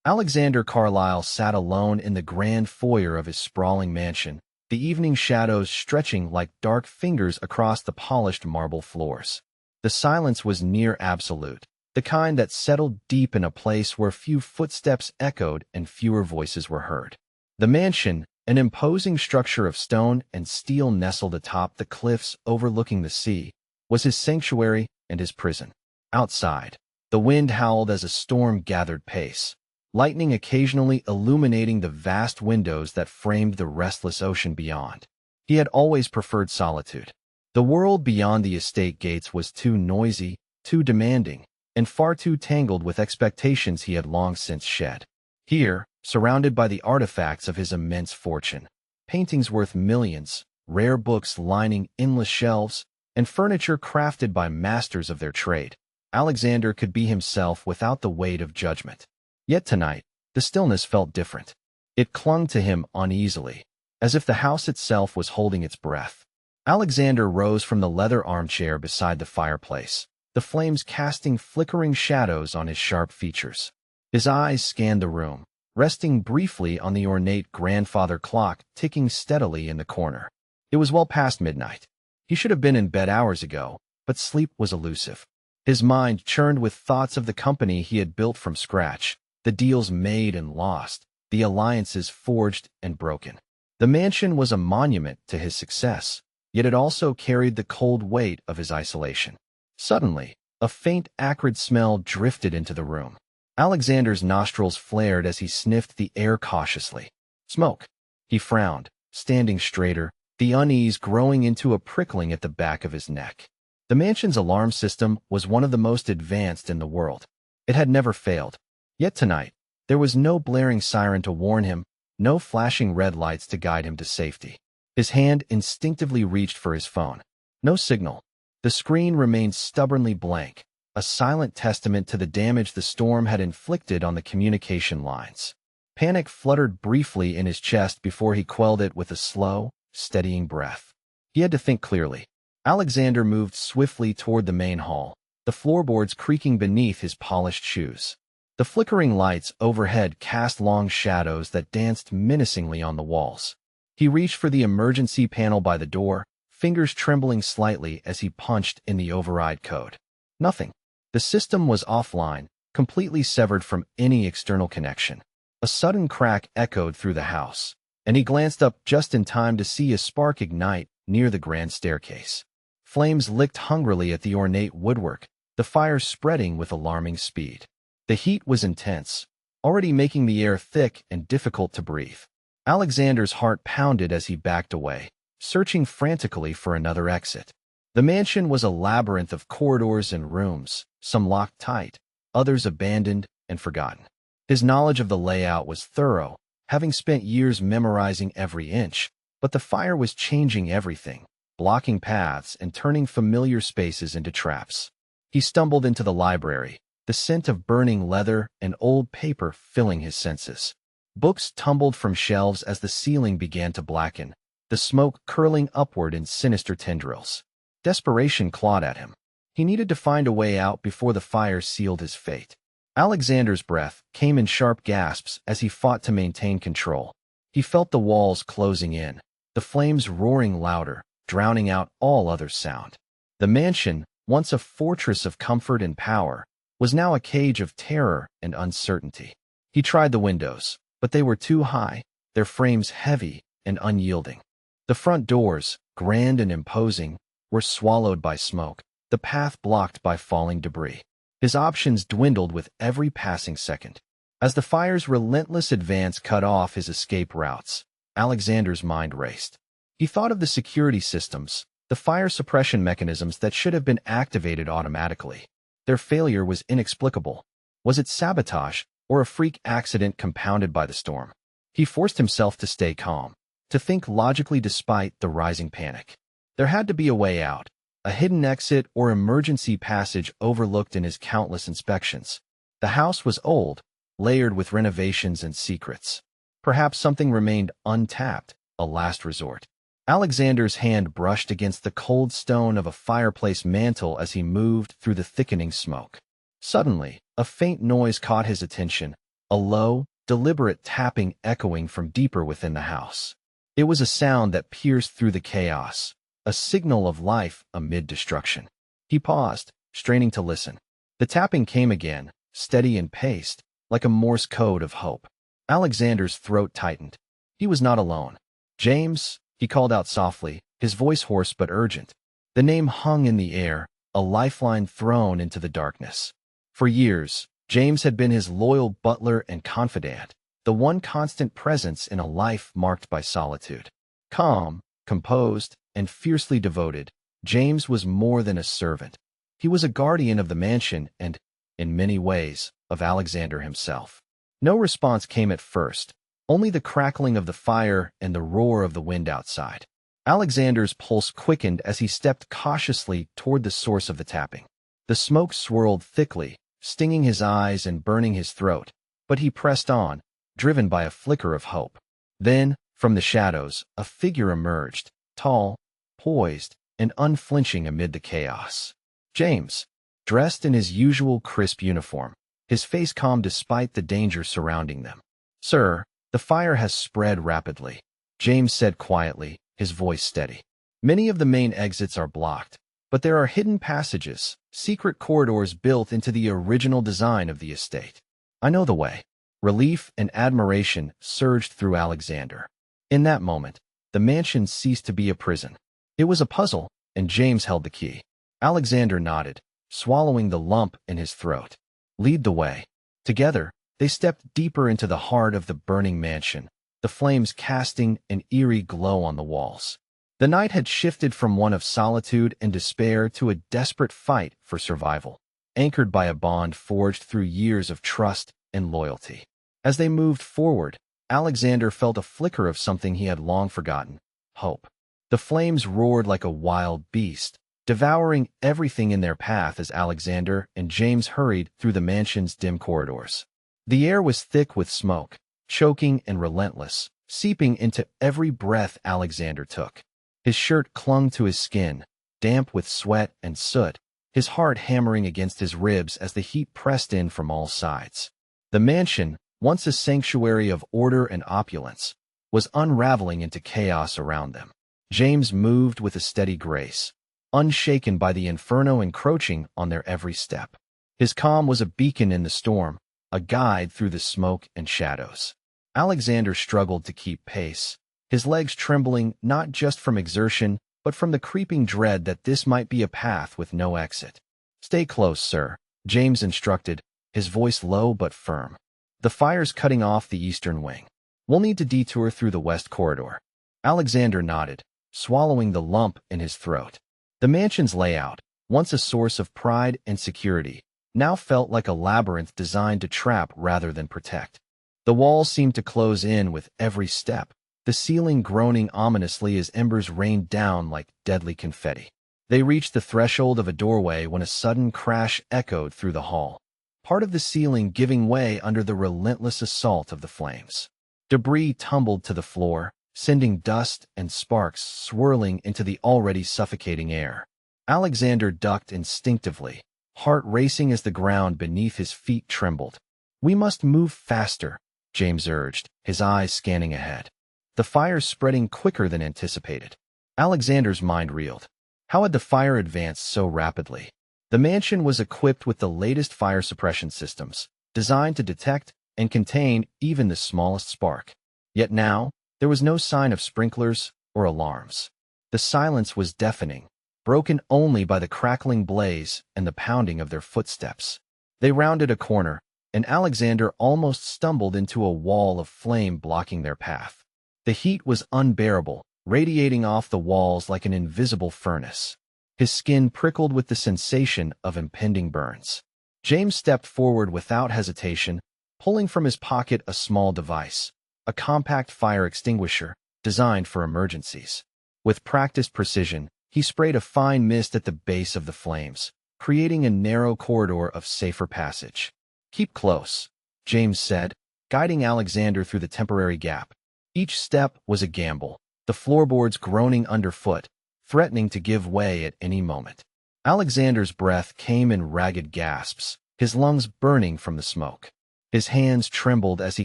Alexander Carlyle sat alone in the grand foyer of his sprawling mansion, the evening shadows stretching like dark fingers across the polished marble floors. The silence was near absolute, the kind that settled deep in a place where few footsteps echoed and fewer voices were heard. The mansion, an imposing structure of stone and steel nestled atop the cliffs overlooking the sea, was his sanctuary and his prison. Outside, the wind howled as a storm gathered pace, lightning occasionally illuminating the vast windows that framed the restless ocean beyond. He had always preferred solitude. The world beyond the estate gates was too noisy, too demanding, and far too tangled with expectations he had long since shed. Here, surrounded by the artifacts of his immense fortune, paintings worth millions, rare books lining endless shelves, and furniture crafted by masters of their trade, Alexander could be himself without the weight of judgment. Yet tonight, the stillness felt different. It clung to him uneasily, as if the house itself was holding its breath. Alexander rose from the leather armchair beside the fireplace, the flames casting flickering shadows on his sharp features. His eyes scanned the room, resting briefly on the ornate grandfather clock ticking steadily in the corner. It was well past midnight. He should have been in bed hours ago, but sleep was elusive. His mind churned with thoughts of the company he had built from scratch, the deals made and lost, the alliances forged and broken. The mansion was a monument to his success, yet it also carried the cold weight of his isolation. Suddenly, a faint, acrid smell drifted into the room. Alexander's nostrils flared as he sniffed the air cautiously. Smoke. He frowned, standing straighter, the unease growing into a prickling at the back of his neck. The mansion's alarm system was one of the most advanced in the world. It had never failed. Yet tonight, there was no blaring siren to warn him, no flashing red lights to guide him to safety. His hand instinctively reached for his phone. No signal. The screen remained stubbornly blank, a silent testament to the damage the storm had inflicted on the communication lines. Panic fluttered briefly in his chest before he quelled it with a slow, steadying breath. He had to think clearly. Alexander moved swiftly toward the main hall, the floorboards creaking beneath his polished shoes. The flickering lights overhead cast long shadows that danced menacingly on the walls. He reached for the emergency panel by the door, fingers trembling slightly as he punched in the override code. Nothing. The system was offline, completely severed from any external connection. A sudden crack echoed through the house, and he glanced up just in time to see a spark ignite near the grand staircase. Flames licked hungrily at the ornate woodwork, the fire spreading with alarming speed. The heat was intense, already making the air thick and difficult to breathe. Alexander's heart pounded as he backed away, searching frantically for another exit. The mansion was a labyrinth of corridors and rooms, some locked tight, others abandoned and forgotten. His knowledge of the layout was thorough, having spent years memorizing every inch, but the fire was changing everything, blocking paths and turning familiar spaces into traps. He stumbled into the library, the scent of burning leather and old paper filling his senses. Books tumbled from shelves as the ceiling began to blacken, the smoke curling upward in sinister tendrils. Desperation clawed at him. He needed to find a way out before the fire sealed his fate. Alexander's breath came in sharp gasps as he fought to maintain control. He felt the walls closing in, the flames roaring louder, drowning out all other sound. The mansion, once a fortress of comfort and power, was now a cage of terror and uncertainty. He tried the windows, but they were too high, their frames heavy and unyielding. The front doors, grand and imposing, were swallowed by smoke, the path blocked by falling debris. His options dwindled with every passing second. As the fire's relentless advance cut off his escape routes, Alexander's mind raced. He thought of the security systems, the fire suppression mechanisms that should have been activated automatically. Their failure was inexplicable. Was it sabotage or a freak accident compounded by the storm? He forced himself to stay calm, to think logically despite the rising panic. There had to be a way out, a hidden exit or emergency passage overlooked in his countless inspections. The house was old, layered with renovations and secrets. Perhaps something remained untapped, a last resort. Alexander's hand brushed against the cold stone of a fireplace mantel as he moved through the thickening smoke. Suddenly, a faint noise caught his attention, a a low, deliberate tapping echoing from deeper within the house. It was a sound that pierced through the chaos, a signal of life amid destruction. He paused, straining to listen. The tapping came again, steady and paced, like a Morse code of hope. Alexander's throat tightened. He was not alone. "James," he called out softly, his voice hoarse but urgent. The name hung in the air, a lifeline thrown into the darkness. For years, James had been his loyal butler and confidant, the one constant presence in a life marked by solitude. Calm, composed, and fiercely devoted, James was more than a servant. He was a guardian of the mansion and, in many ways, of Alexander himself. No response came at first, only the crackling of the fire and the roar of the wind outside. Alexander's pulse quickened as he stepped cautiously toward the source of the tapping. The smoke swirled thickly, stinging his eyes and burning his throat, but he pressed on, driven by a flicker of hope. Then, from the shadows, a figure emerged, tall, poised, and unflinching amid the chaos. James, dressed in his usual crisp uniform, his face calm despite the danger surrounding them. "Sir, the fire has spread rapidly," James said quietly, his voice steady. "Many of the main exits are blocked, but there are hidden passages, secret corridors built into the original design of the estate. I know the way." Relief and admiration surged through Alexander. In that moment, the mansion ceased to be a prison. It was a puzzle, and James held the key. Alexander nodded, swallowing the lump in his throat. "Lead the way." Together, they stepped deeper into the heart of the burning mansion, the flames casting an eerie glow on the walls. The night had shifted from one of solitude and despair to a desperate fight for survival, anchored by a bond forged through years of trust and loyalty. As they moved forward, Alexander felt a flicker of something he had long forgotten: hope. The flames roared like a wild beast, devouring everything in their path as Alexander and James hurried through the mansion's dim corridors. The air was thick with smoke, choking and relentless, seeping into every breath Alexander took. His shirt clung to his skin, damp with sweat and soot, his heart hammering against his ribs as the heat pressed in from all sides. The mansion, once a sanctuary of order and opulence, was unraveling into chaos around them. James moved with a steady grace, unshaken by the inferno encroaching on their every step. His calm was a beacon in the storm, a guide through the smoke and shadows. Alexander struggled to keep pace, his legs trembling not just from exertion, but from the creeping dread that this might be a path with no exit. "Stay close, sir," James instructed, his voice low but firm. "The fire's cutting off the eastern wing. We'll need to detour through the west corridor." Alexander nodded, swallowing the lump in his throat. The mansion's layout, once a source of pride and security, now felt like a labyrinth designed to trap rather than protect. The walls seemed to close in with every step, the ceiling groaning ominously as embers rained down like deadly confetti. They reached the threshold of a doorway when a sudden crash echoed through the hall, part of the ceiling giving way under the relentless assault of the flames. Debris tumbled to the floor, sending dust and sparks swirling into the already suffocating air. Alexander ducked instinctively, heart racing as the ground beneath his feet trembled. "We must move faster," James urged, his eyes scanning ahead. The fire spreading quicker than anticipated. Alexander's mind reeled. How had the fire advanced so rapidly? The mansion was equipped with the latest fire suppression systems, designed to detect and contain even the smallest spark. Yet now, there was no sign of sprinklers or alarms. The silence was deafening, broken only by the crackling blaze and the pounding of their footsteps. They rounded a corner, and Alexander almost stumbled into a wall of flame blocking their path. The heat was unbearable, radiating off the walls like an invisible furnace. His skin prickled with the sensation of impending burns. James stepped forward without hesitation, pulling from his pocket a small device, a compact fire extinguisher designed for emergencies. With practiced precision, he sprayed a fine mist at the base of the flames, creating a narrow corridor of safer passage. "Keep close," James said, guiding Alexander through the temporary gap. Each step was a gamble, the floorboards groaning underfoot, threatening to give way at any moment. Alexander's breath came in ragged gasps, his lungs burning from the smoke. His hands trembled as he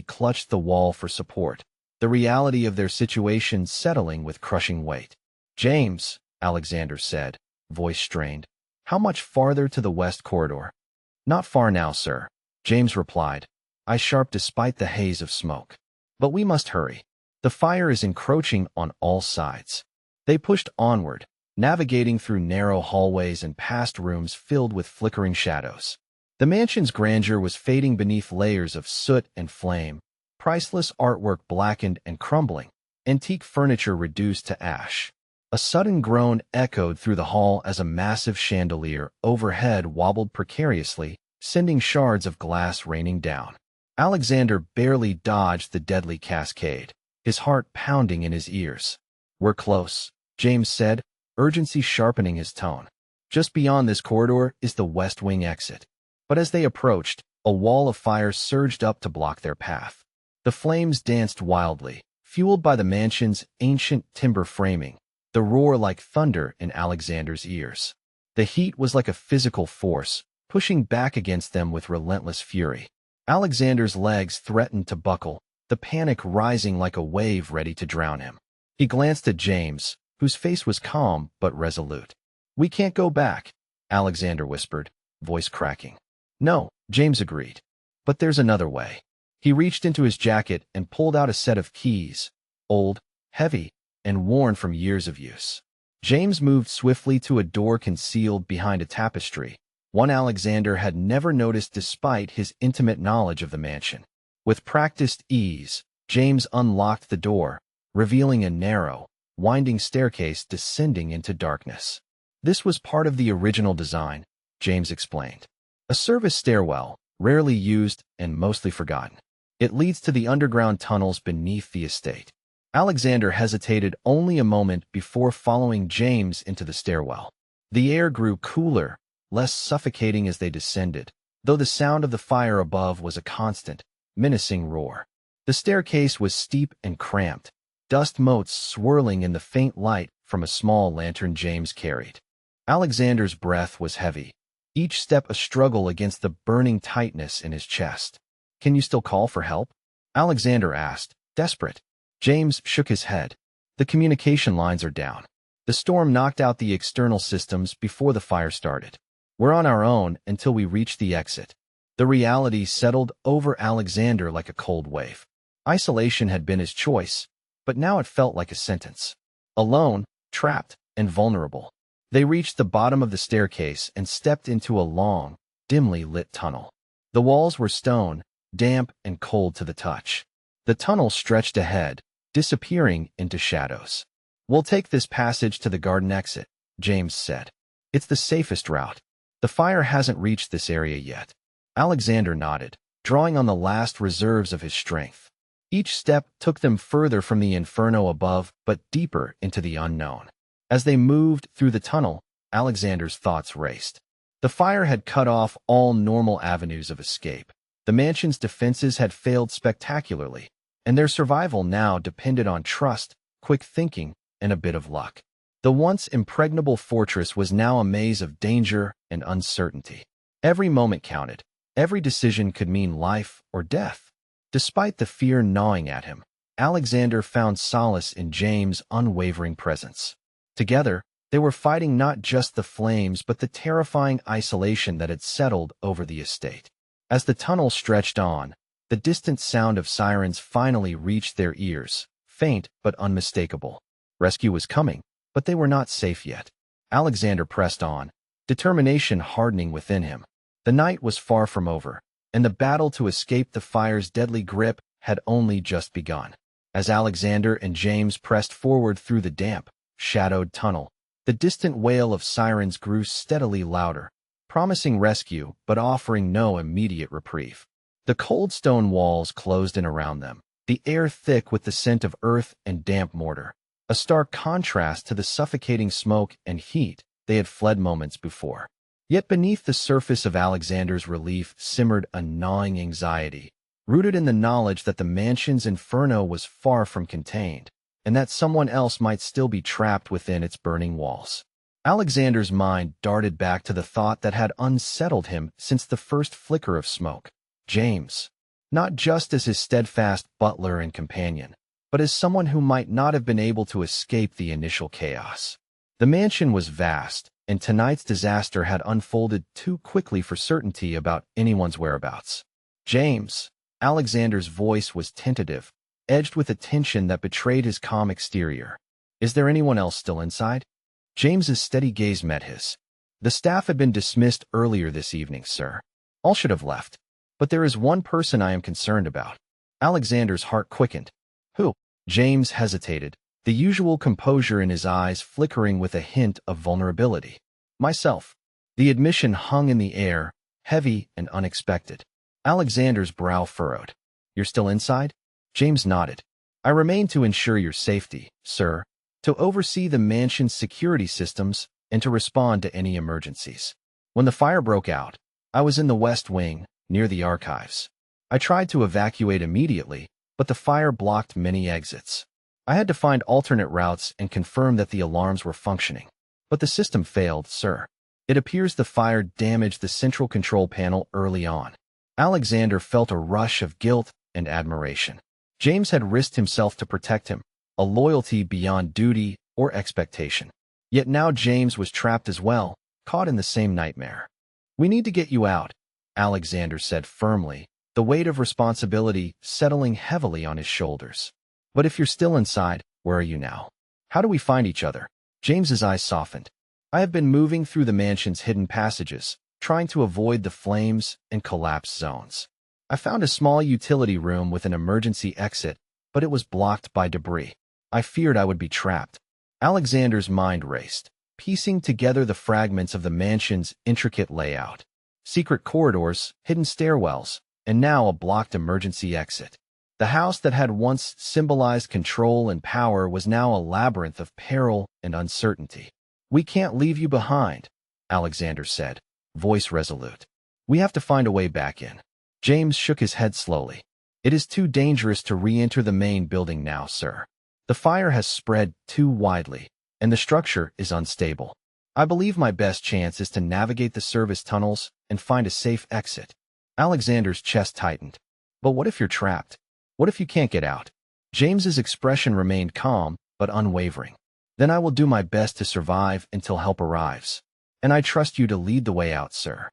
clutched the wall for support, the reality of their situation settling with crushing weight. "James," Alexander said, voice strained, "how much farther to the west corridor?" "Not far now, sir," James replied, eyes sharp despite the haze of smoke. "But we must hurry. The fire is encroaching on all sides." They pushed onward, navigating through narrow hallways and past rooms filled with flickering shadows. The mansion's grandeur was fading beneath layers of soot and flame, priceless artwork blackened and crumbling, antique furniture reduced to ash. A sudden groan echoed through the hall as a massive chandelier overhead wobbled precariously, sending shards of glass raining down. Alexander barely dodged the deadly cascade, his heart pounding in his ears. "We're close," James said, urgency sharpening his tone. "Just beyond this corridor is the West Wing exit." But as they approached, a wall of fire surged up to block their path. The flames danced wildly, fueled by the mansion's ancient timber framing, the roar like thunder in Alexander's ears. The heat was like a physical force, pushing back against them with relentless fury. Alexander's legs threatened to buckle, the panic rising like a wave ready to drown him. He glanced at James, whose face was calm but resolute. "We can't go back," Alexander whispered, voice cracking. "No," James agreed. "But there's another way." He reached into his jacket and pulled out a set of keys, old, heavy, and worn from years of use. James moved swiftly to a door concealed behind a tapestry, one Alexander had never noticed despite his intimate knowledge of the mansion. With practiced ease, James unlocked the door, revealing a narrow, winding staircase descending into darkness. "This was part of the original design," James explained. "A service stairwell, rarely used and mostly forgotten. It leads to the underground tunnels beneath the estate." Alexander hesitated only a moment before following James into the stairwell. The air grew cooler, less suffocating as they descended, though the sound of the fire above was a constant, menacing roar. The staircase was steep and cramped, dust motes swirling in the faint light from a small lantern James carried. Alexander's breath was heavy, each step a struggle against the burning tightness in his chest. "Can you still call for help?" Alexander asked, desperate. James shook his head. "The communication lines are down. The storm knocked out the external systems before the fire started. We're on our own until we reach the exit." The reality settled over Alexander like a cold wave. Isolation had been his choice, but now it felt like a sentence. Alone, trapped, and vulnerable. They reached the bottom of the staircase and stepped into a long, dimly lit tunnel. The walls were stone, damp and cold to the touch. The tunnel stretched ahead, disappearing into shadows. "We'll take this passage to the garden exit," James said. "It's the safest route. The fire hasn't reached this area yet." Alexander nodded, drawing on the last reserves of his strength. Each step took them further from the inferno above, but deeper into the unknown. As they moved through the tunnel, Alexander's thoughts raced. The fire had cut off all normal avenues of escape. The mansion's defenses had failed spectacularly, and their survival now depended on trust, quick thinking, and a bit of luck. The once impregnable fortress was now a maze of danger and uncertainty. Every moment counted. Every decision could mean life or death. Despite the fear gnawing at him, Alexander found solace in James' unwavering presence. Together, they were fighting not just the flames but the terrifying isolation that had settled over the estate. As the tunnel stretched on, the distant sound of sirens finally reached their ears, faint but unmistakable. Rescue was coming, but they were not safe yet. Alexander pressed on, determination hardening within him. The night was far from over, and the battle to escape the fire's deadly grip had only just begun. As Alexander and James pressed forward through the damp, shadowed tunnel, the distant wail of sirens grew steadily louder, promising rescue but offering no immediate reprieve. The cold stone walls closed in around them, the air thick with the scent of earth and damp mortar, a stark contrast to the suffocating smoke and heat they had fled moments before. Yet beneath the surface of Alexander's relief simmered a gnawing anxiety, rooted in the knowledge that the mansion's inferno was far from contained, and that someone else might still be trapped within its burning walls. Alexander's mind darted back to the thought that had unsettled him since the first flicker of smoke. James. not just as his steadfast butler and companion, but as someone who might not have been able to escape the initial chaos. The mansion was vast, and tonight's disaster had unfolded too quickly for certainty about anyone's whereabouts. James, Alexander's voice was tentative, edged with a tension that betrayed his calm exterior. Is there anyone else still inside? James's steady gaze met his. The staff had been dismissed earlier this evening, sir. All should have left. But there is one person I am concerned about. Alexander's heart quickened. Who? James hesitated, the usual composure in his eyes flickering with a hint of vulnerability. Myself. The admission hung in the air, heavy and unexpected. Alexander's brow furrowed. You're still inside? James nodded. I remain to ensure your safety, sir, to oversee the mansion's security systems and to respond to any emergencies. When the fire broke out, I was in the West Wing, near the archives. I tried to evacuate immediately, but the fire blocked many exits. I had to find alternate routes and confirm that the alarms were functioning. But the system failed, sir. It appears the fire damaged the central control panel early on. Alexander felt a rush of guilt and admiration. James had risked himself to protect him, a loyalty beyond duty or expectation. Yet now James was trapped as well, caught in the same nightmare. We need to get you out, Alexander said firmly, the weight of responsibility settling heavily on his shoulders. But if you're still inside, where are you now? How do we find each other? James's eyes softened. I have been moving through the mansion's hidden passages, trying to avoid the flames and collapse zones. I found a small utility room with an emergency exit, but it was blocked by debris. I feared I would be trapped. Alexander's mind raced, piecing together the fragments of the mansion's intricate layout. Secret corridors, hidden stairwells, and now a blocked emergency exit. The house that had once symbolized control and power was now a labyrinth of peril and uncertainty. We can't leave you behind, Alexander said, voice resolute. We have to find a way back in. James shook his head slowly. It is too dangerous to re-enter the main building now, sir. The fire has spread too widely, and the structure is unstable. I believe my best chance is to navigate the service tunnels and find a safe exit. Alexander's chest tightened. But what if you're trapped? What if you can't get out? James's expression remained calm, but unwavering. Then I will do my best to survive until help arrives. And I trust you to lead the way out, sir.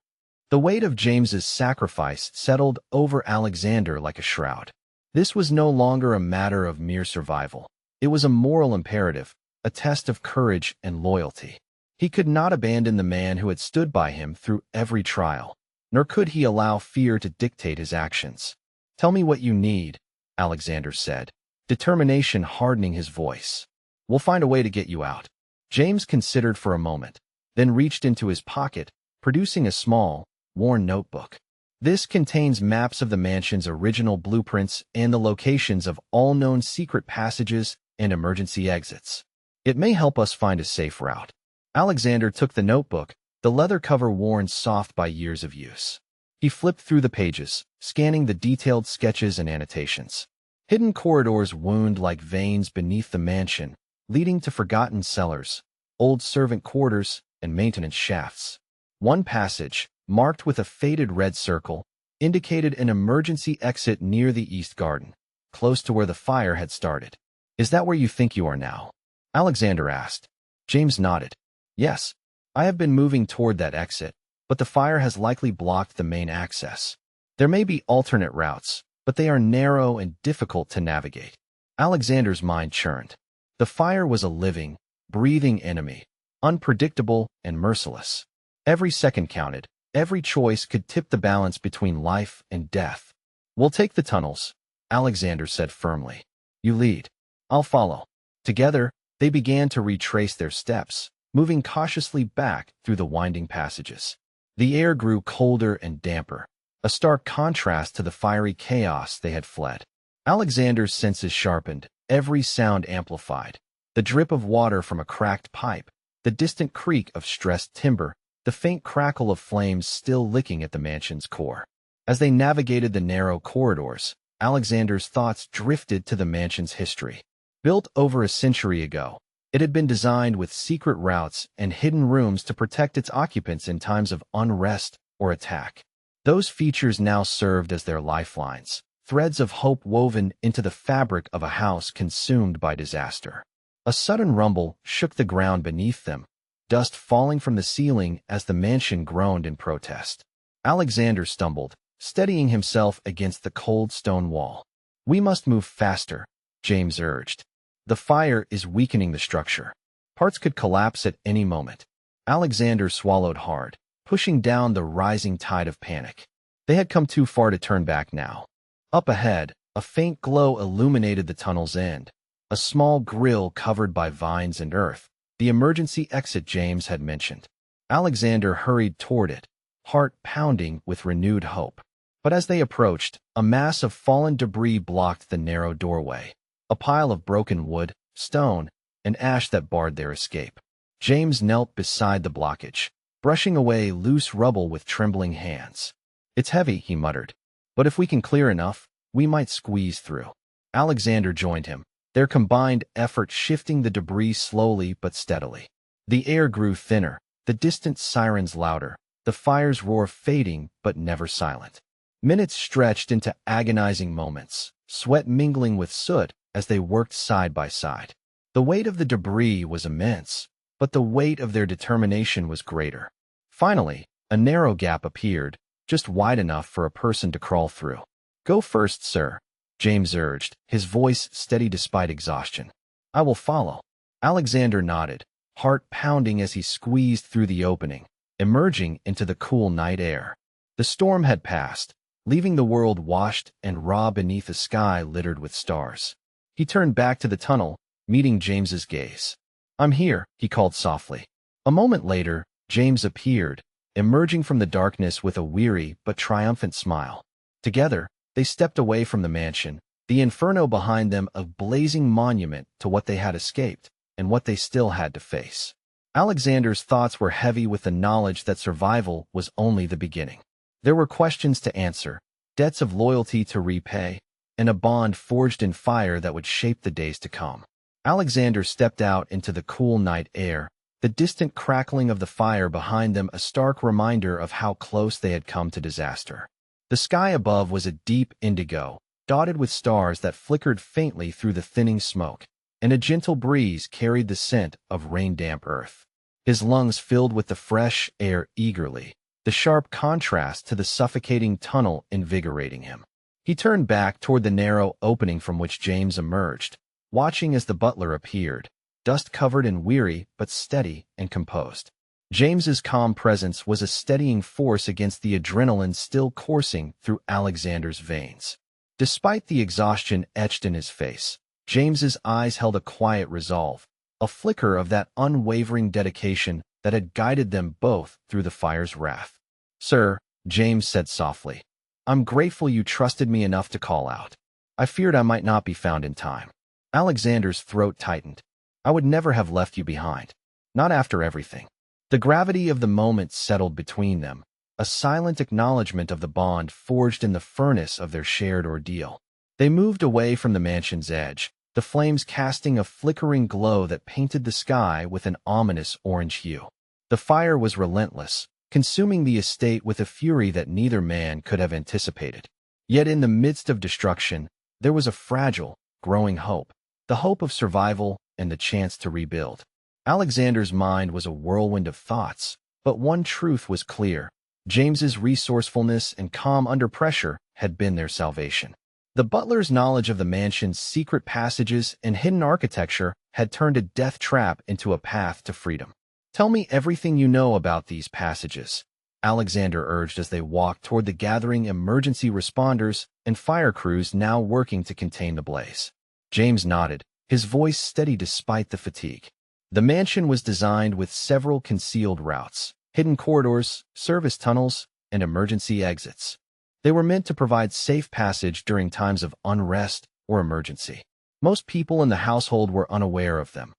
The weight of James's sacrifice settled over Alexander like a shroud. This was no longer a matter of mere survival. It was a moral imperative, a test of courage and loyalty. He could not abandon the man who had stood by him through every trial, nor could he allow fear to dictate his actions. Tell me what you need, Alexander said, determination hardening his voice. We'll find a way to get you out. James considered for a moment, then reached into his pocket, producing a small, worn notebook. This contains maps of the mansion's original blueprints and the locations of all known secret passages and emergency exits. It may help us find a safe route. Alexander took the notebook, the leather cover worn soft by years of use. He flipped through the pages, scanning the detailed sketches and annotations. Hidden corridors wound like veins beneath the mansion, leading to forgotten cellars, old servant quarters, and maintenance shafts. One passage, marked with a faded red circle, indicated an emergency exit near the east garden, close to where the fire had started. Is that where you think you are now? Alexander asked. James nodded. Yes, I have been moving toward that exit, but the fire has likely blocked the main access. There may be alternate routes, but they are narrow and difficult to navigate. Alexander's mind churned. The fire was a living, breathing enemy, unpredictable and merciless. Every second counted. Every choice could tip the balance between life and death. We'll take the tunnels, Alexander said firmly. You lead. I'll follow. Together, they began to retrace their steps, moving cautiously back through the winding passages. The air grew colder and damper, a stark contrast to the fiery chaos they had fled. Alexander's senses sharpened, every sound amplified. The drip of water from a cracked pipe, the distant creak of stressed timber, the faint crackle of flames still licking at the mansion's core. As they navigated the narrow corridors, Alexander's thoughts drifted to the mansion's history. Built over a century ago, it had been designed with secret routes and hidden rooms to protect its occupants in times of unrest or attack. Those features now served as their lifelines, threads of hope woven into the fabric of a house consumed by disaster. A sudden rumble shook the ground beneath them, dust falling from the ceiling as the mansion groaned in protest. Alexander stumbled, steadying himself against the cold stone wall. "We must move faster," James urged. "The fire is weakening the structure. Parts could collapse at any moment." Alexander swallowed hard, pushing down the rising tide of panic. They had come too far to turn back now. Up ahead, a faint glow illuminated the tunnel's end, a small grill covered by vines and earth, the emergency exit James had mentioned. Alexander hurried toward it, heart pounding with renewed hope. But as they approached, a mass of fallen debris blocked the narrow doorway, a pile of broken wood, stone, and ash that barred their escape. James knelt beside the blockage, brushing away loose rubble with trembling hands. "It's heavy," he muttered, "but if we can clear enough, we might squeeze through." Alexander joined him, their combined effort shifting the debris slowly but steadily. The air grew thinner, the distant sirens louder, the fire's roar fading but never silent. Minutes stretched into agonizing moments, sweat mingling with soot as they worked side by side. The weight of the debris was immense, but the weight of their determination was greater. Finally, a narrow gap appeared, just wide enough for a person to crawl through. "Go first, sir," James urged, his voice steady despite exhaustion. "I will follow." Alexander nodded, heart pounding as he squeezed through the opening, emerging into the cool night air. The storm had passed, leaving the world washed and raw beneath a sky littered with stars. He turned back to the tunnel, meeting James's gaze. "I'm here," he called softly. A moment later, James appeared, emerging from the darkness with a weary but triumphant smile. Together, they stepped away from the mansion, the inferno behind them a blazing monument to what they had escaped and what they still had to face. Alexander's thoughts were heavy with the knowledge that survival was only the beginning. There were questions to answer, debts of loyalty to repay, and a bond forged in fire that would shape the days to come. Alexander stepped out into the cool night air, the distant crackling of the fire behind them a stark reminder of how close they had come to disaster. The sky above was a deep indigo, dotted with stars that flickered faintly through the thinning smoke, and a gentle breeze carried the scent of rain-damp earth. His lungs filled with the fresh air eagerly, the sharp contrast to the suffocating tunnel invigorating him. He turned back toward the narrow opening from which James emerged, watching as the butler appeared, dust-covered and weary but steady and composed. James's calm presence was a steadying force against the adrenaline still coursing through Alexander's veins. Despite the exhaustion etched in his face, James's eyes held a quiet resolve, a flicker of that unwavering dedication that had guided them both through the fire's wrath. "Sir," James said softly, "I'm grateful you trusted me enough to call out. I feared I might not be found in time." Alexander's throat tightened. "I would never have left you behind. Not after everything." The gravity of the moment settled between them, a silent acknowledgement of the bond forged in the furnace of their shared ordeal. They moved away from the mansion's edge, the flames casting a flickering glow that painted the sky with an ominous orange hue. The fire was relentless, consuming the estate with a fury that neither man could have anticipated. Yet in the midst of destruction, there was a fragile, growing hope, the hope of survival and the chance to rebuild. Alexander's mind was a whirlwind of thoughts, but one truth was clear. James's resourcefulness and calm under pressure had been their salvation. The butler's knowledge of the mansion's secret passages and hidden architecture had turned a death trap into a path to freedom. "Tell me everything you know about these passages," Alexander urged as they walked toward the gathering emergency responders and fire crews now working to contain the blaze. James nodded, his voice steady despite the fatigue. The mansion was designed with several concealed routes, hidden corridors, service tunnels, and emergency exits. They were meant to provide safe passage during times of unrest or emergency. Most people in the household were unaware of them.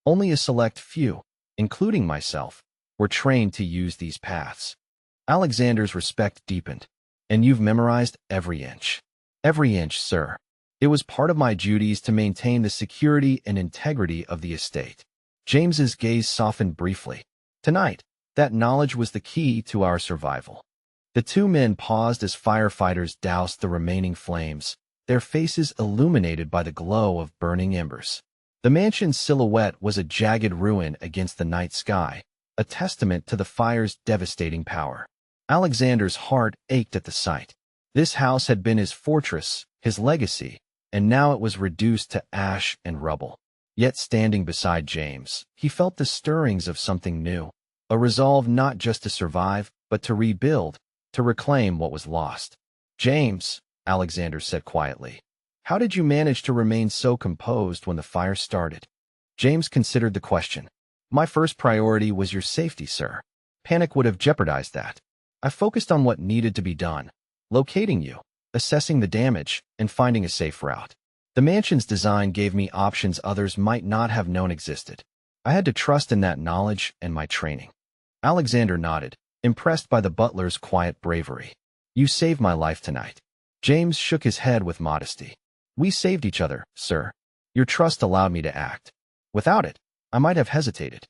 Only a select few, including myself, were trained to use these paths. Alexander's respect deepened. "And you've memorized every inch." "Every inch, sir. It was part of my duties to maintain the security and integrity of the estate." James's gaze softened briefly. "Tonight, that knowledge was the key to our survival." The two men paused as firefighters doused the remaining flames, their faces illuminated by the glow of burning embers. The mansion's silhouette was a jagged ruin against the night sky, a testament to the fire's devastating power. Alexander's heart ached at the sight. This house had been his fortress, his legacy, and now it was reduced to ash and rubble. Yet standing beside James, he felt the stirrings of something new, a resolve not just to survive, but to rebuild, to reclaim what was lost. "James," Alexander said quietly, "how did you manage to remain so composed when the fire started?" James considered the question. "My first priority was your safety, sir. Panic would have jeopardized that. I focused on what needed to be done, locating you, assessing the damage, and finding a safe route. The mansion's design gave me options others might not have known existed. I had to trust in that knowledge and my training." Alexander nodded, impressed by the butler's quiet bravery. "You saved my life tonight." James shook his head with modesty. "We saved each other, sir. Your trust allowed me to act. Without it, I might have hesitated."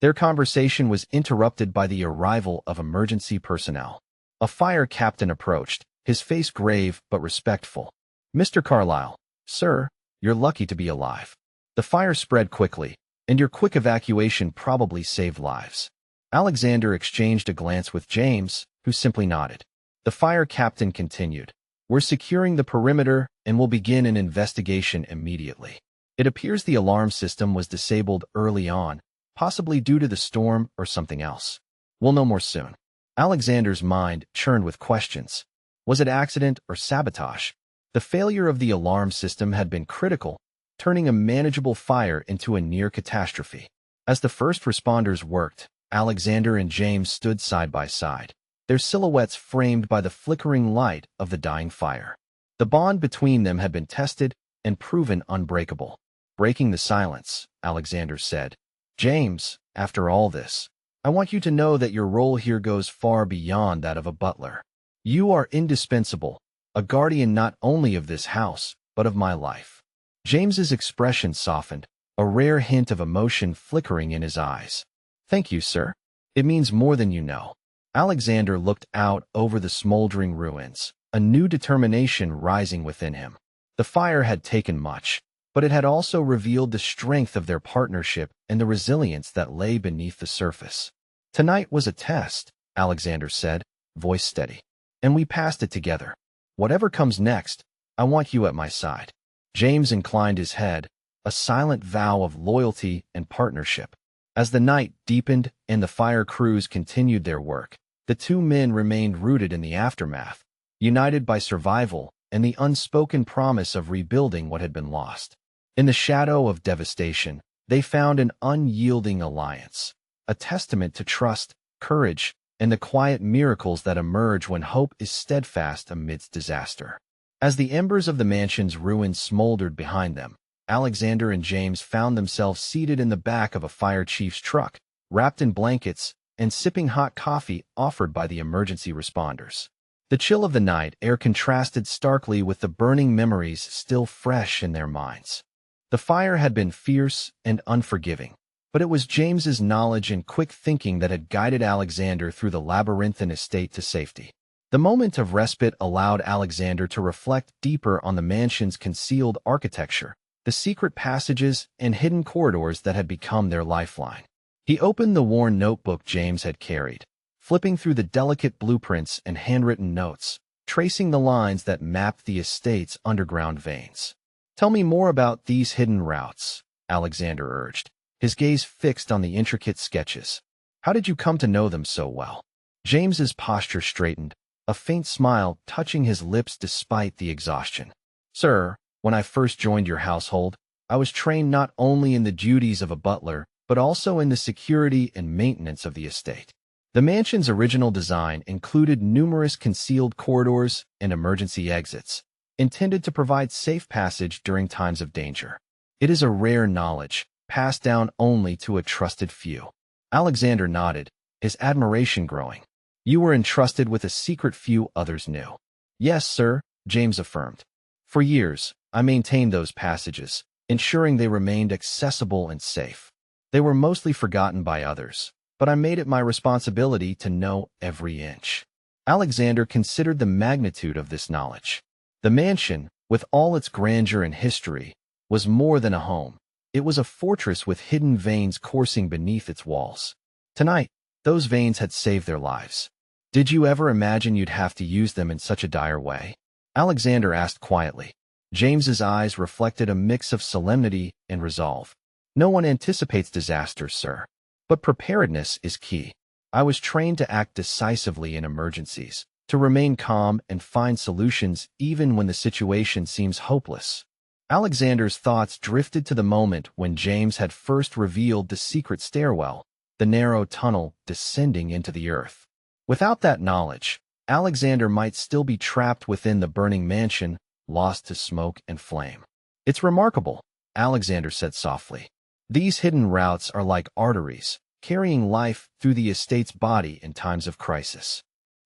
Their conversation was interrupted by the arrival of emergency personnel. A fire captain approached, his face grave but respectful. "Mr. Carlyle, sir, you're lucky to be alive. The fire spread quickly, and your quick evacuation probably saved lives." Alexander exchanged a glance with James, who simply nodded. The fire captain continued, "We're securing the perimeter and will begin an investigation immediately. It appears the alarm system was disabled early on, possibly due to the storm or something else. We'll know more soon." Alexander's mind churned with questions. Was it accident or sabotage? The failure of the alarm system had been critical, turning a manageable fire into a near catastrophe. As the first responders worked, Alexander and James stood side by side, their silhouettes framed by the flickering light of the dying fire. The bond between them had been tested and proven unbreakable. Breaking the silence, Alexander said, "James, after all this, I want you to know that your role here goes far beyond that of a butler. You are indispensable, a guardian not only of this house, but of my life." James's expression softened, a rare hint of emotion flickering in his eyes. "Thank you, sir. It means more than you know." Alexander looked out over the smoldering ruins, a new determination rising within him. The fire had taken much, but it had also revealed the strength of their partnership and the resilience that lay beneath the surface. "Tonight was a test," Alexander said, voice steady, "and we passed it together. Whatever comes next, I want you at my side." James inclined his head, a silent vow of loyalty and partnership. As the night deepened and the fire crews continued their work, the two men remained rooted in the aftermath, united by survival and the unspoken promise of rebuilding what had been lost. In the shadow of devastation, they found an unyielding alliance, a testament to trust, courage, and the quiet miracles that emerge when hope is steadfast amidst disaster. As the embers of the mansion's ruins smoldered behind them, Alexander and James found themselves seated in the back of a fire chief's truck, wrapped in blankets and sipping hot coffee offered by the emergency responders. The chill of the night air contrasted starkly with the burning memories still fresh in their minds. The fire had been fierce and unforgiving, but it was James's knowledge and quick thinking that had guided Alexander through the labyrinthine estate to safety. The moment of respite allowed Alexander to reflect deeper on the mansion's concealed architecture, the secret passages and hidden corridors that had become their lifeline. He opened the worn notebook James had carried, flipping through the delicate blueprints and handwritten notes, tracing the lines that mapped the estate's underground veins. "Tell me more about these hidden routes," Alexander urged, his gaze fixed on the intricate sketches. "How did you come to know them so well?" James's posture straightened, a faint smile touching his lips despite the exhaustion. "Sir, when I first joined your household, I was trained not only in the duties of a butler, but also in the security and maintenance of the estate. The mansion's original design included numerous concealed corridors and emergency exits, intended to provide safe passage during times of danger. It is a rare knowledge, passed down only to a trusted few." Alexander nodded, his admiration growing. "You were entrusted with a secret few others knew." "Yes, sir," James affirmed. "For years, I maintained those passages, ensuring they remained accessible and safe. They were mostly forgotten by others, but I made it my responsibility to know every inch." Alexander considered the magnitude of this knowledge. The mansion, with all its grandeur and history, was more than a home. It was a fortress with hidden veins coursing beneath its walls. Tonight, those veins had saved their lives. Did you ever imagine you'd have to use them in such a dire way? Alexander asked quietly. James's eyes reflected a mix of solemnity and resolve. No one anticipates disasters, sir. But preparedness is key. I was trained to act decisively in emergencies, to remain calm and find solutions even when the situation seems hopeless. Alexander's thoughts drifted to the moment when James had first revealed the secret stairwell, the narrow tunnel descending into the earth. Without that knowledge, Alexander might still be trapped within the burning mansion, lost to smoke and flame. It's remarkable, Alexander said softly. These hidden routes are like arteries, carrying life through the estate's body in times of crisis.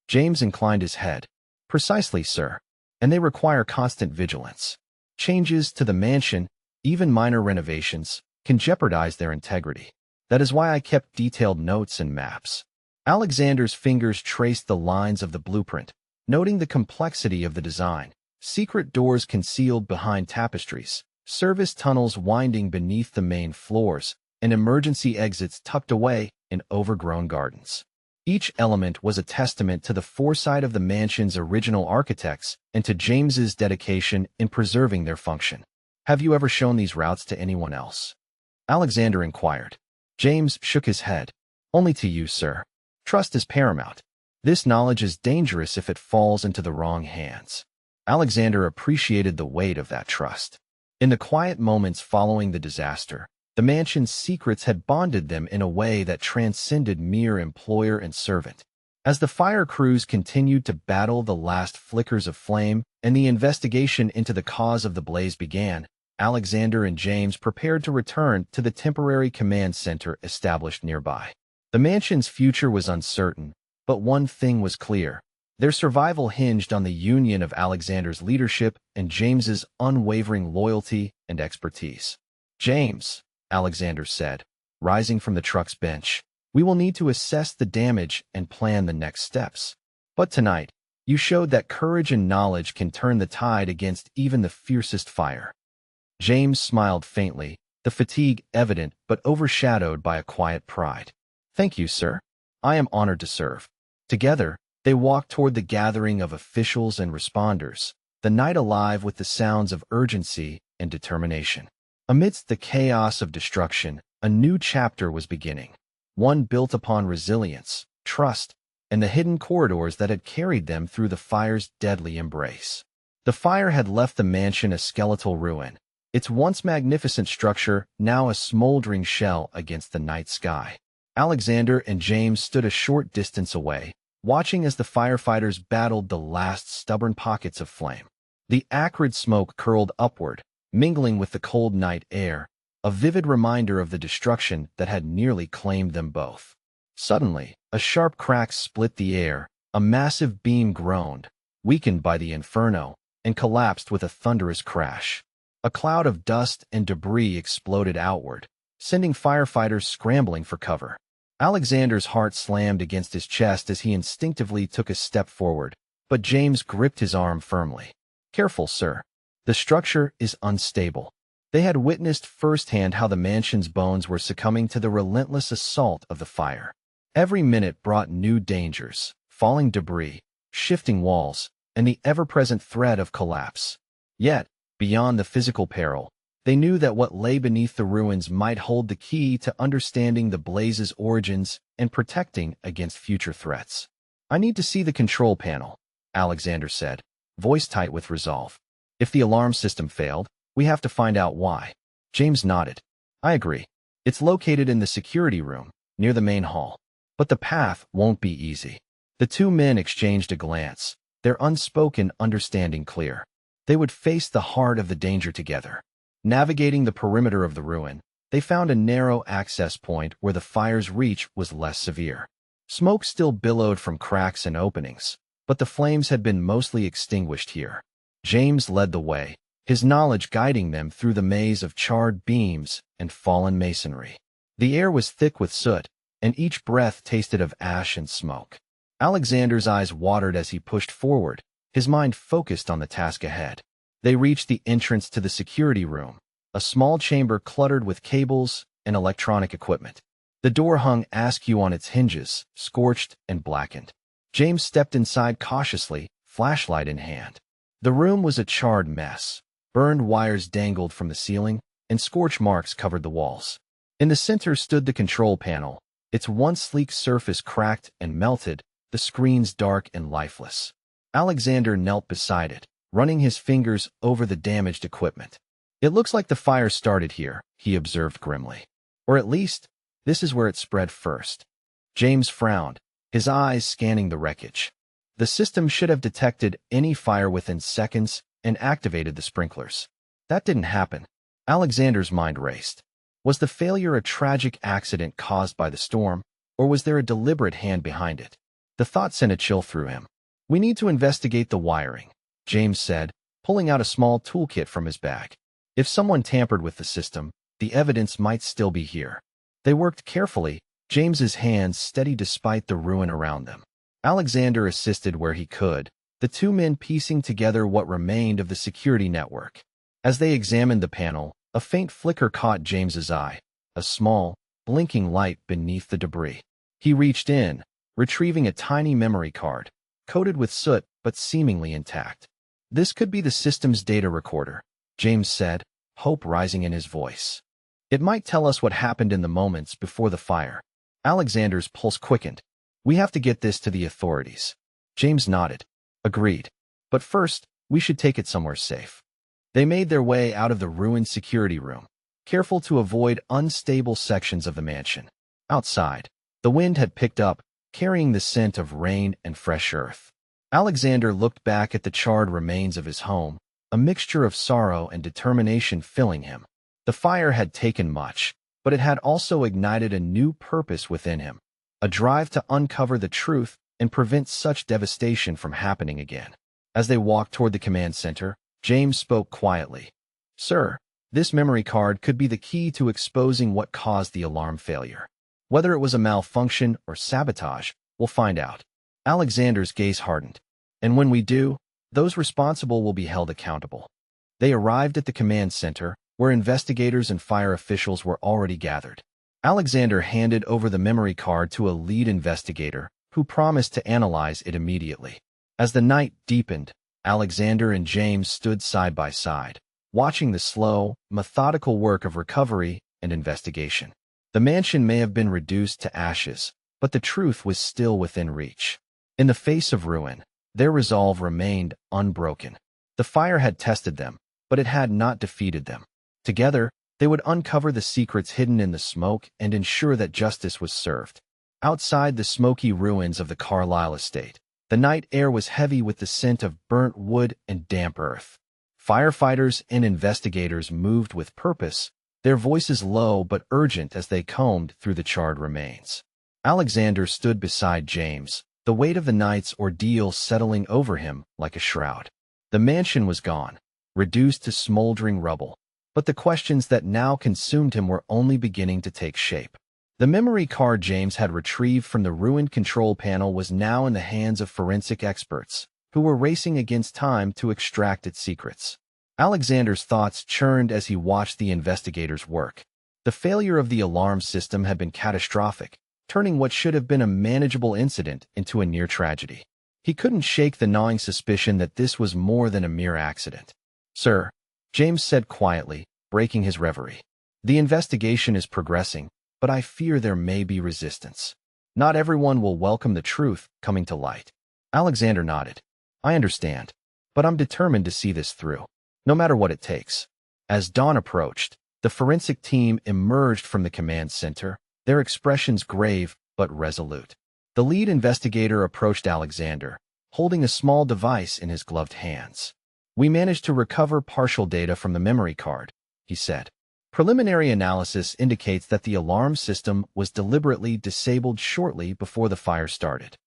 James inclined his head. Precisely, sir. And they require constant vigilance. Changes to the mansion, even minor renovations, can jeopardize their integrity. That is why I kept detailed notes and maps. Alexander's fingers traced the lines of the blueprint, noting the complexity of the design. Secret doors concealed behind tapestries, service tunnels winding beneath the main floors, and emergency exits tucked away in overgrown gardens. Each element was a testament to the foresight of the mansion's original architects and to James's dedication in preserving their function. Have you ever shown these routes to anyone else? Alexander inquired. James shook his head. Only to you, sir. Trust is paramount. This knowledge is dangerous if it falls into the wrong hands. Alexander appreciated the weight of that trust. In the quiet moments following the disaster, the mansion's secrets had bonded them in a way that transcended mere employer and servant. As the fire crews continued to battle the last flickers of flame and the investigation into the cause of the blaze began, Alexander and James prepared to return to the temporary command center established nearby. The mansion's future was uncertain, but one thing was clear. Their survival hinged on the union of Alexander's leadership and James's unwavering loyalty and expertise. James, Alexander said, rising from the truck's bench, we will need to assess the damage and plan the next steps. But tonight, you showed that courage and knowledge can turn the tide against even the fiercest fire. James smiled faintly, the fatigue evident but overshadowed by a quiet pride. Thank you, sir. I am honored to serve. Together, they walked toward the gathering of officials and responders, the night alive with the sounds of urgency and determination. Amidst the chaos of destruction, a new chapter was beginning, one built upon resilience, trust, and the hidden corridors that had carried them through the fire's deadly embrace. The fire had left the mansion a skeletal ruin, its once magnificent structure now a smoldering shell against the night sky. Alexander and James stood a short distance away, watching as the firefighters battled the last stubborn pockets of flame. The acrid smoke curled upward, mingling with the cold night air, a vivid reminder of the destruction that had nearly claimed them both. Suddenly, a sharp crack split the air, a massive beam groaned, weakened by the inferno, and collapsed with a thunderous crash. A cloud of dust and debris exploded outward, sending firefighters scrambling for cover. Alexander's heart slammed against his chest as he instinctively took a step forward, but James gripped his arm firmly. Careful, sir. The structure is unstable. They had witnessed firsthand how the mansion's bones were succumbing to the relentless assault of the fire. Every minute brought new dangers, falling debris, shifting walls, and the ever-present threat of collapse. Yet, beyond the physical peril, they knew that what lay beneath the ruins might hold the key to understanding the blaze's origins and protecting against future threats. I need to see the control panel, Alexander said, voice tight with resolve. If the alarm system failed, we have to find out why. James nodded. I agree. It's located in the security room, near the main hall. But the path won't be easy. The two men exchanged a glance, their unspoken understanding clear. They would face the heart of the danger together. Navigating the perimeter of the ruin, they found a narrow access point where the fire's reach was less severe. Smoke still billowed from cracks and openings, but the flames had been mostly extinguished here. James led the way, his knowledge guiding them through the maze of charred beams and fallen masonry. The air was thick with soot, and each breath tasted of ash and smoke. Alexander's eyes watered as he pushed forward, his mind focused on the task ahead. They reached the entrance to the security room, a small chamber cluttered with cables and electronic equipment. The door hung askew on its hinges, scorched and blackened. James stepped inside cautiously, flashlight in hand. The room was a charred mess. Burned wires dangled from the ceiling, and scorch marks covered the walls. In the center stood the control panel, its once sleek surface cracked and melted, the screens dark and lifeless. Alexander knelt beside it, running his fingers over the damaged equipment. "It looks like the fire started here," he observed grimly. "Or at least, this is where it spread first." James frowned, his eyes scanning the wreckage. The system should have detected any fire within seconds and activated the sprinklers. That didn't happen. Alexander's mind raced. Was the failure a tragic accident caused by the storm, or was there a deliberate hand behind it? The thought sent a chill through him. "We need to investigate the wiring," James said, pulling out a small toolkit from his bag. "If someone tampered with the system, the evidence might still be here." They worked carefully, James's hands steady despite the ruin around them. Alexander assisted where he could, the two men piecing together what remained of the security network. As they examined the panel, a faint flicker caught James's eye, a small, blinking light beneath the debris. He reached in, retrieving a tiny memory card, coated with soot but seemingly intact. "This could be the system's data recorder," James said, hope rising in his voice. "It might tell us what happened in the moments before the fire." Alexander's pulse quickened. "We have to get this to the authorities." James nodded. "Agreed. But first, we should take it somewhere safe." They made their way out of the ruined security room, careful to avoid unstable sections of the mansion. Outside, the wind had picked up, carrying the scent of rain and fresh earth. Alexander looked back at the charred remains of his home, a mixture of sorrow and determination filling him. The fire had taken much, but it had also ignited a new purpose within him, a drive to uncover the truth and prevent such devastation from happening again. As they walked toward the command center, James spoke quietly. "Sir, this memory card could be the key to exposing what caused the alarm failure. Whether it was a malfunction or sabotage, we'll find out." Alexander's gaze hardened. "And when we do, those responsible will be held accountable." They arrived at the command center, where investigators and fire officials were already gathered. Alexander handed over the memory card to a lead investigator, who promised to analyze it immediately. As the night deepened, Alexander and James stood side by side, watching the slow, methodical work of recovery and investigation. The mansion may have been reduced to ashes, but the truth was still within reach. In the face of ruin, their resolve remained unbroken. The fire had tested them, but it had not defeated them. Together, they would uncover the secrets hidden in the smoke and ensure that justice was served. Outside the smoky ruins of the Carlisle estate, the night air was heavy with the scent of burnt wood and damp earth. Firefighters and investigators moved with purpose, their voices low but urgent as they combed through the charred remains. Alexander stood beside James, the weight of the night's ordeal settling over him like a shroud. The mansion was gone, reduced to smoldering rubble, but the questions that now consumed him were only beginning to take shape. The memory card James had retrieved from the ruined control panel was now in the hands of forensic experts, who were racing against time to extract its secrets. Alexander's thoughts churned as he watched the investigators work. The failure of the alarm system had been catastrophic, turning what should have been a manageable incident into a near tragedy. He couldn't shake the gnawing suspicion that this was more than a mere accident. "Sir," James said quietly, breaking his reverie, "the investigation is progressing, but I fear there may be resistance. Not everyone will welcome the truth coming to light." Alexander nodded. "I understand, but I'm determined to see this through, no matter what it takes." As dawn approached, the forensic team emerged from the command center, their expressions grave but resolute. The lead investigator approached Alexander, holding a small device in his gloved hands. "We managed to recover partial data from the memory card," he said. "Preliminary analysis indicates that the alarm system was deliberately disabled shortly before the fire started."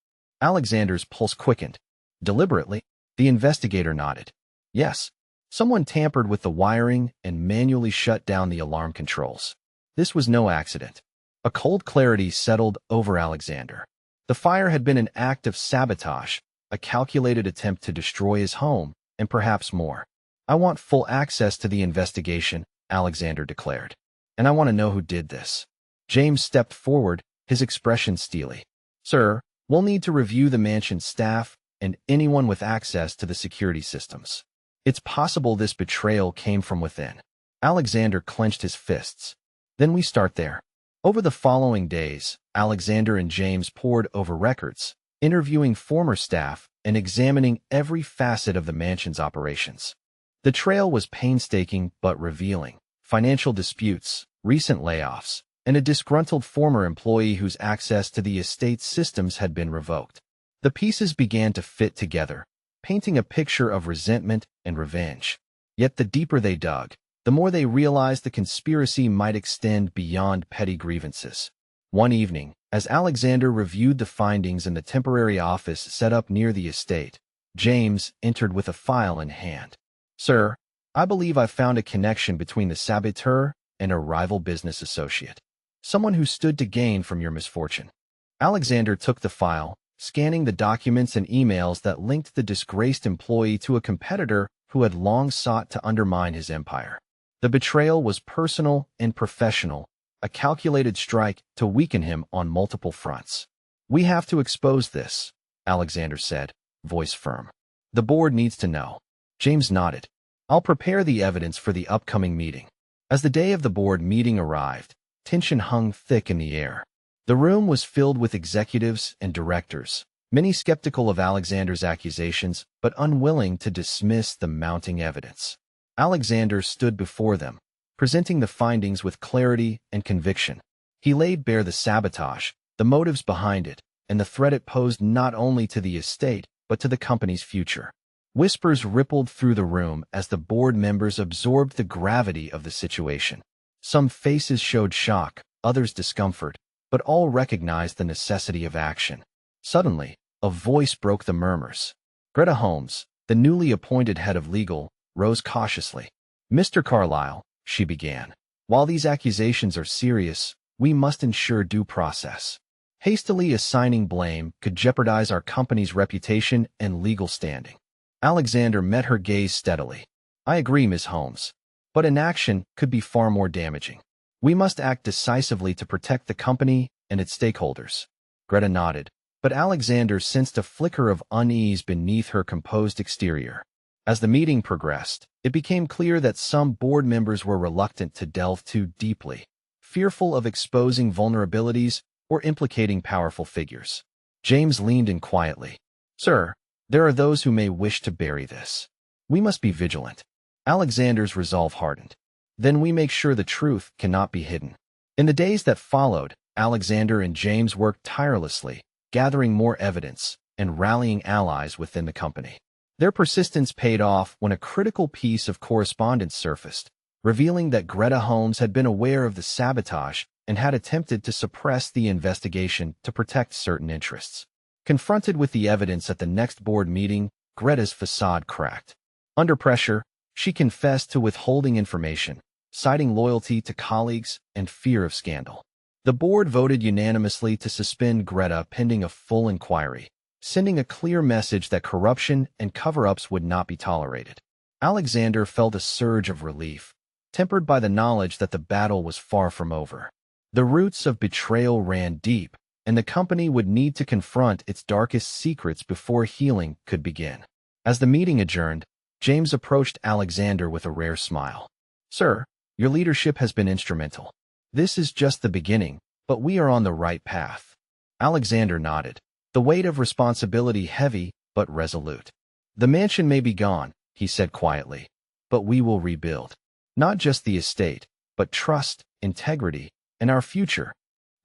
Alexander's pulse quickened. "Deliberately?" The investigator nodded. "Yes. Someone tampered with the wiring and manually shut down the alarm controls. This was no accident." A cold clarity settled over Alexander. The fire had been an act of sabotage, a calculated attempt to destroy his home, and perhaps more. "I want full access to the investigation," Alexander declared. "And I want to know who did this." James stepped forward, his expression steely. "Sir, we'll need to review the mansion's staff and anyone with access to the security systems. It's possible this betrayal came from within." Alexander clenched his fists. "Then we start there." Over the following days, Alexander and James pored over records, interviewing former staff and examining every facet of the mansion's operations. The trail was painstaking but revealing: financial disputes, recent layoffs, and a disgruntled former employee whose access to the estate's systems had been revoked. The pieces began to fit together, painting a picture of resentment and revenge. Yet the deeper they dug, the more they realized the conspiracy might extend beyond petty grievances. One evening, as Alexander reviewed the findings in the temporary office set up near the estate, James entered with a file in hand. "Sir, I believe I've found a connection between the saboteur and a rival business associate. Someone who stood to gain from your misfortune." Alexander took the file, scanning the documents and emails that linked the disgraced employee to a competitor who had long sought to undermine his empire. The betrayal was personal and professional, a calculated strike to weaken him on multiple fronts. "We have to expose this," Alexander said, voice firm. "The board needs to know." James nodded. "I'll prepare the evidence for the upcoming meeting." As the day of the board meeting arrived, tension hung thick in the air. The room was filled with executives and directors, many skeptical of Alexander's accusations but unwilling to dismiss the mounting evidence. Alexander stood before them, presenting the findings with clarity and conviction. He laid bare the sabotage, the motives behind it, and the threat it posed not only to the estate but to the company's future. Whispers rippled through the room as the board members absorbed the gravity of the situation. Some faces showed shock, others discomfort, but all recognized the necessity of action. Suddenly, a voice broke the murmurs. Greta Holmes, the newly appointed head of legal, rose cautiously. "Mr. Carlyle," she began, "while these accusations are serious, we must ensure due process. Hastily assigning blame could jeopardize our company's reputation and legal standing." Alexander met her gaze steadily. "I agree, Ms. Holmes, but inaction could be far more damaging. We must act decisively to protect the company and its stakeholders." Greta nodded, but Alexander sensed a flicker of unease beneath her composed exterior. As the meeting progressed, it became clear that some board members were reluctant to delve too deeply, fearful of exposing vulnerabilities or implicating powerful figures. James leaned in quietly. "Sir, there are those who may wish to bury this. We must be vigilant." Alexander's resolve hardened. "Then we make sure the truth cannot be hidden." In the days that followed, Alexander and James worked tirelessly, gathering more evidence and rallying allies within the company. Their persistence paid off when a critical piece of correspondence surfaced, revealing that Greta Holmes had been aware of the sabotage and had attempted to suppress the investigation to protect certain interests. Confronted with the evidence at the next board meeting, Greta's facade cracked. Under pressure, she confessed to withholding information, citing loyalty to colleagues and fear of scandal. The board voted unanimously to suspend Greta pending a full inquiry, sending a clear message that corruption and cover-ups would not be tolerated. Alexander felt a surge of relief, tempered by the knowledge that the battle was far from over. The roots of betrayal ran deep, and the company would need to confront its darkest secrets before healing could begin. As the meeting adjourned, James approached Alexander with a rare smile. "Sir, your leadership has been instrumental. This is just the beginning, but we are on the right path." Alexander nodded, the weight of responsibility heavy but resolute. "The mansion may be gone," he said quietly, "but we will rebuild. Not just the estate, but trust, integrity, and our future."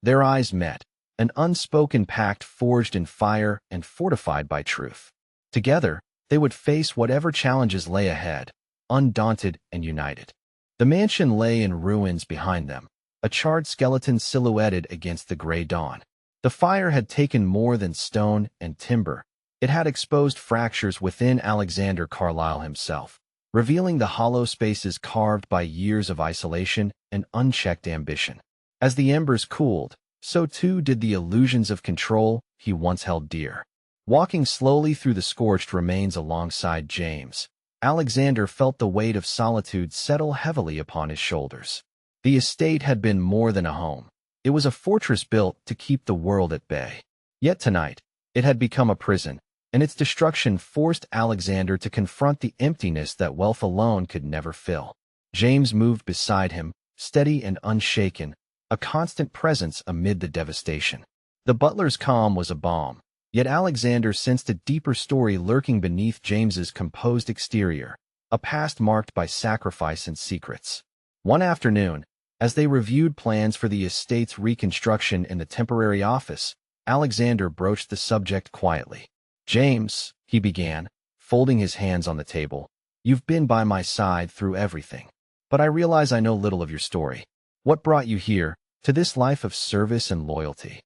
Their eyes met, an unspoken pact forged in fire and fortified by truth. Together, they would face whatever challenges lay ahead, undaunted and united. The mansion lay in ruins behind them, a charred skeleton silhouetted against the gray dawn. The fire had taken more than stone and timber. It had exposed fractures within Alexander Carlyle himself, revealing the hollow spaces carved by years of isolation and unchecked ambition. As the embers cooled, so too did the illusions of control he once held dear. Walking slowly through the scorched remains alongside James, Alexander felt the weight of solitude settle heavily upon his shoulders. The estate had been more than a home. It was a fortress built to keep the world at bay. Yet tonight, it had become a prison, and its destruction forced Alexander to confront the emptiness that wealth alone could never fill. James moved beside him, steady and unshaken, a constant presence amid the devastation. The butler's calm was a balm, yet Alexander sensed a deeper story lurking beneath James's composed exterior, a past marked by sacrifice and secrets. One afternoon, as they reviewed plans for the estate's reconstruction in the temporary office, Alexander broached the subject quietly. "James," he began, folding his hands on the table, "you've been by my side through everything. But I realize I know little of your story. What brought you here, to this life of service and loyalty?"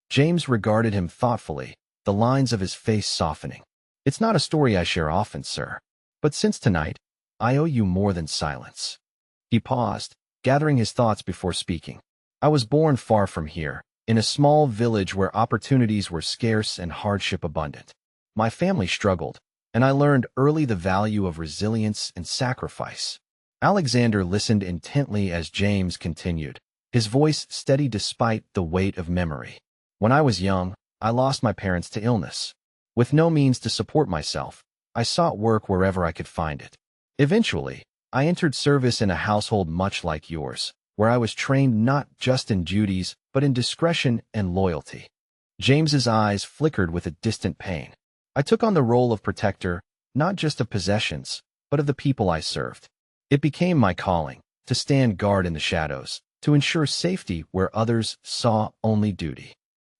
James regarded him thoughtfully, the lines of his face softening. "It's not a story I share often, sir. But since tonight, I owe you more than silence." He paused, gathering his thoughts before speaking. "I was born far from here, in a small village where opportunities were scarce and hardship abundant. My family struggled, and I learned early the value of resilience and sacrifice." Alexander listened intently as James continued, his voice steady despite the weight of memory. "When I was young, I lost my parents to illness. With no means to support myself, I sought work wherever I could find it. Eventually, I entered service in a household much like yours, where I was trained not just in duties, but in discretion and loyalty." James's eyes flickered with a distant pain. "I took on the role of protector, not just of possessions, but of the people I served. It became my calling, to stand guard in the shadows, to ensure safety where others saw only duty."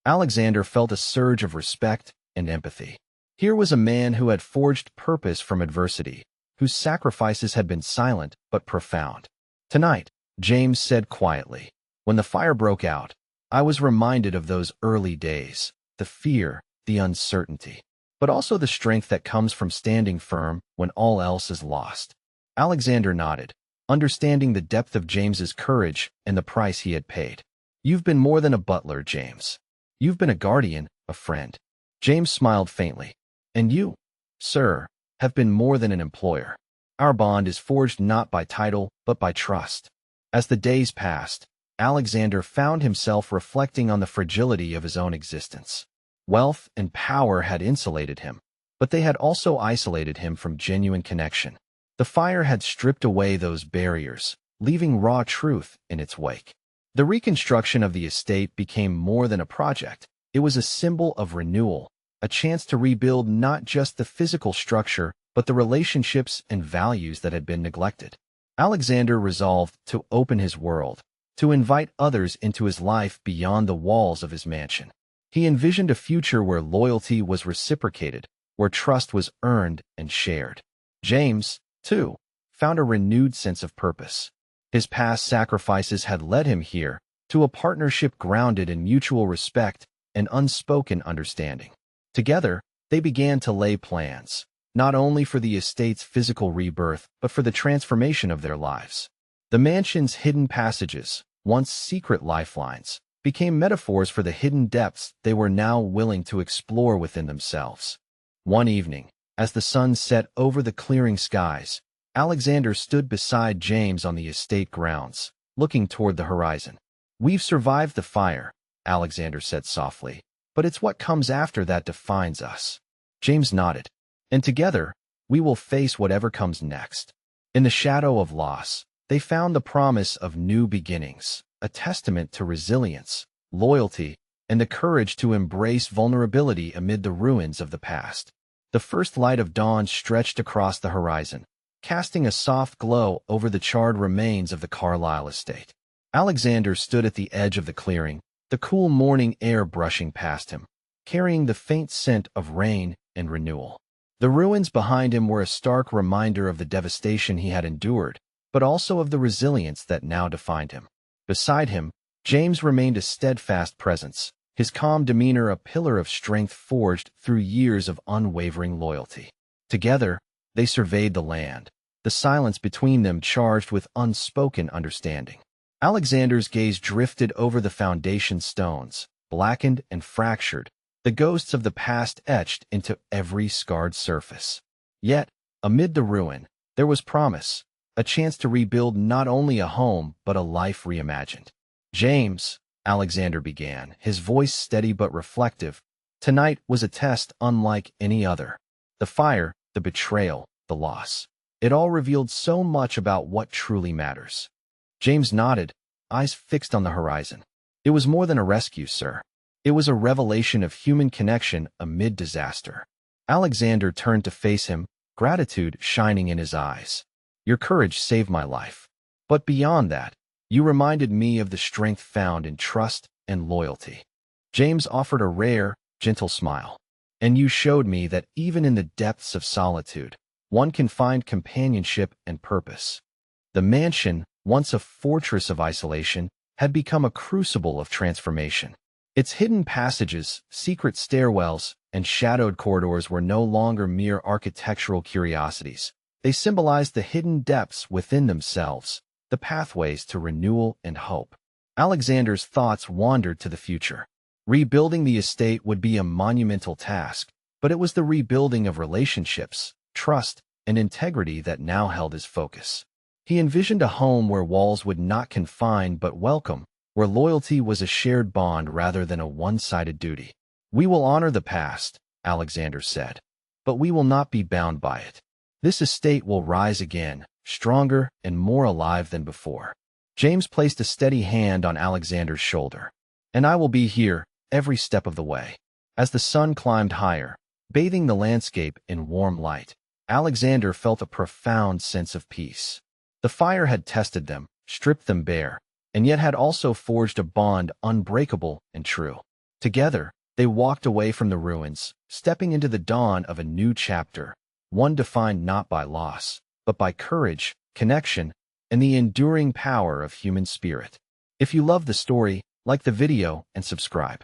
Alexander felt a surge of respect and empathy. Here was a man who had forged purpose from adversity, whose sacrifices had been silent but profound. "Tonight," James said quietly, "when the fire broke out, I was reminded of those early days, the fear, the uncertainty, but also the strength that comes from standing firm when all else is lost." Alexander nodded, understanding the depth of James's courage and the price he had paid. "You've been more than a butler, James. You've been a guardian, a friend." James smiled faintly. "And you, sir, have been more than an employer. Our bond is forged not by title, but by trust." As the days passed, Alexander found himself reflecting on the fragility of his own existence. Wealth and power had insulated him, but they had also isolated him from genuine connection. The fire had stripped away those barriers, leaving raw truth in its wake. The reconstruction of the estate became more than a project. It was a symbol of renewal, a chance to rebuild not just the physical structure, but the relationships and values that had been neglected. Alexander resolved to open his world, to invite others into his life beyond the walls of his mansion. He envisioned a future where loyalty was reciprocated, where trust was earned and shared. James, too, found a renewed sense of purpose. His past sacrifices had led him here, to a partnership grounded in mutual respect and unspoken understanding. Together, they began to lay plans, not only for the estate's physical rebirth, but for the transformation of their lives. The mansion's hidden passages, once secret lifelines, became metaphors for the hidden depths they were now willing to explore within themselves. One evening, as the sun set over the clearing skies, Alexander stood beside James on the estate grounds, looking toward the horizon. "We've survived the fire," Alexander said softly, "but it's what comes after that defines us." James nodded. "And together, we will face whatever comes next." In the shadow of loss, they found the promise of new beginnings, a testament to resilience, loyalty, and the courage to embrace vulnerability amid the ruins of the past. The first light of dawn stretched across the horizon, casting a soft glow over the charred remains of the Carlisle estate. Alexander stood at the edge of the clearing, the cool morning air brushing past him, carrying the faint scent of rain and renewal. The ruins behind him were a stark reminder of the devastation he had endured, but also of the resilience that now defined him. Beside him, James remained a steadfast presence, his calm demeanor a pillar of strength forged through years of unwavering loyalty. Together, they surveyed the land, the silence between them charged with unspoken understanding. Alexander's gaze drifted over the foundation stones, blackened and fractured, the ghosts of the past etched into every scarred surface. Yet, amid the ruin, there was promise, a chance to rebuild not only a home but a life reimagined. "James," Alexander began, his voice steady but reflective, "tonight was a test unlike any other. The fire, the betrayal, the loss. It all revealed so much about what truly matters." James nodded, eyes fixed on the horizon. "It was more than a rescue, sir. It was a revelation of human connection amid disaster." Alexander turned to face him, gratitude shining in his eyes. "Your courage saved my life. But beyond that, you reminded me of the strength found in trust and loyalty." James offered a rare, gentle smile. "And you showed me that even in the depths of solitude, one can find companionship and purpose." The mansion, once a fortress of isolation, had become a crucible of transformation. Its hidden passages, secret stairwells, and shadowed corridors were no longer mere architectural curiosities. They symbolized the hidden depths within themselves, the pathways to renewal and hope. Alexander's thoughts wandered to the future. Rebuilding the estate would be a monumental task, but it was the rebuilding of relationships, trust, and integrity that now held his focus. He envisioned a home where walls would not confine but welcome, where loyalty was a shared bond rather than a one-sided duty. "We will honor the past," Alexander said, "but we will not be bound by it. This estate will rise again, stronger and more alive than before." James placed a steady hand on Alexander's shoulder. "And I will be here, every step of the way." As the sun climbed higher, bathing the landscape in warm light, Alexander felt a profound sense of peace. The fire had tested them, stripped them bare, and yet had also forged a bond unbreakable and true. Together, they walked away from the ruins, stepping into the dawn of a new chapter, one defined not by loss, but by courage, connection, and the enduring power of human spirit. If you love the story, like the video and subscribe.